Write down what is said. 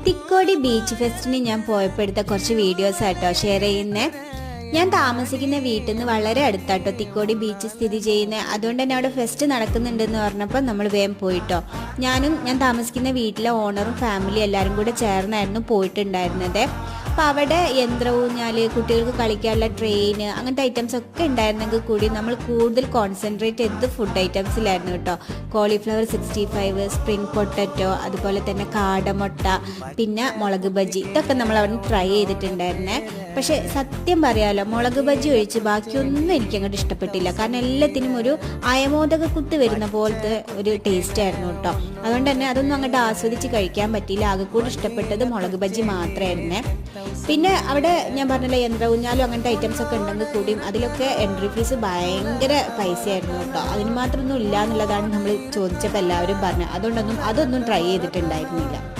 Thikkodi beach ഫെസ്റ്റിന് ഞാൻ പോയപ്പോൾ എടുത്ത കുറച്ച് വീഡിയോസ് ആട്ടോ ഷെയർ ചെയ്യുന്നത്. ഞാൻ താമസിക്കുന്ന വീട്ടിൽ നിന്ന് വളരെ അടുത്താട്ടോ തിക്കോടി ബീച്ച് സ്ഥിതി ചെയ്യുന്നത്. അതുകൊണ്ട് തന്നെ അവിടെ ഫെസ്റ്റ് നടക്കുന്നുണ്ടെന്ന് പറഞ്ഞപ്പോൾ നമ്മൾ വേഗം പോയിട്ടോ. ഞാൻ താമസിക്കുന്ന വീട്ടിലെ ഓണറും ഫാമിലി എല്ലാവരും കൂടെ ചേർന്നായിരുന്നു പോയിട്ടുണ്ടായിരുന്നത്. അപ്പോൾ അവിടെ യന്ത്രഊഞ്ഞാൽ, കുട്ടികൾക്ക് കളിക്കാനുള്ള ട്രെയിൻ, അങ്ങനത്തെ ഐറ്റംസ് ഒക്കെ ഉണ്ടായിരുന്നെങ്കിൽ കൂടി നമ്മൾ കൂടുതൽ കോൺസെൻട്രേറ്റ് ചെയ്തത് ഫുഡ് ഐറ്റംസിലായിരുന്നു കേട്ടോ. കോളിഫ്ലവർ 65, സ്പ്രിംഗ് പൊട്ടറ്റോ, അതുപോലെ തന്നെ കാടമുട്ട, പിന്നെ മുളക് ബജി, ഇതൊക്കെ നമ്മൾ അവിടെ നിന്ന് ട്രൈ ചെയ്തിട്ടുണ്ടായിരുന്നേ. പക്ഷേ സത്യം പറയാലോ, മുളക് ബജി ഒഴിച്ച് ബാക്കിയൊന്നും എനിക്ക് അങ്ങോട്ട് ഇഷ്ടപ്പെട്ടില്ല. കാരണം എല്ലാത്തിനും ഒരു അയമോദക കുത്ത് വരുന്ന പോലത്തെ ഒരു ടേസ്റ്റ് ആയിരുന്നു കേട്ടോ. അതുകൊണ്ട് തന്നെ അതൊന്നും അങ്ങോട്ട് ആസ്വദിച്ച് കഴിക്കാൻ പറ്റിയില്ല. ആകെ കൂടി ഇഷ്ടപ്പെട്ടത് മുളക് ബജി മാത്രമായിരുന്നേ. പിന്നെ അവിടെ ഞാൻ പറഞ്ഞില്ല, യന്ത്രഊഞ്ഞാലും അങ്ങനത്തെ ഐറ്റംസ് ഒക്കെ ഉണ്ടെങ്കിൽ കൂടിയും അതിലൊക്കെ എൻട്രി ഫീസ് ഭയങ്കര പൈസയായിരുന്നു കേട്ടോ. അതിന് മാത്രമൊന്നും ഇല്ല എന്നുള്ളതാണ് നമ്മൾ ചോദിച്ചപ്പോൾ എല്ലാവരും പറഞ്ഞത്. അതുകൊണ്ടൊന്നും അതൊന്നും ട്രൈ ചെയ്തിട്ടുണ്ടായിരുന്നില്ല.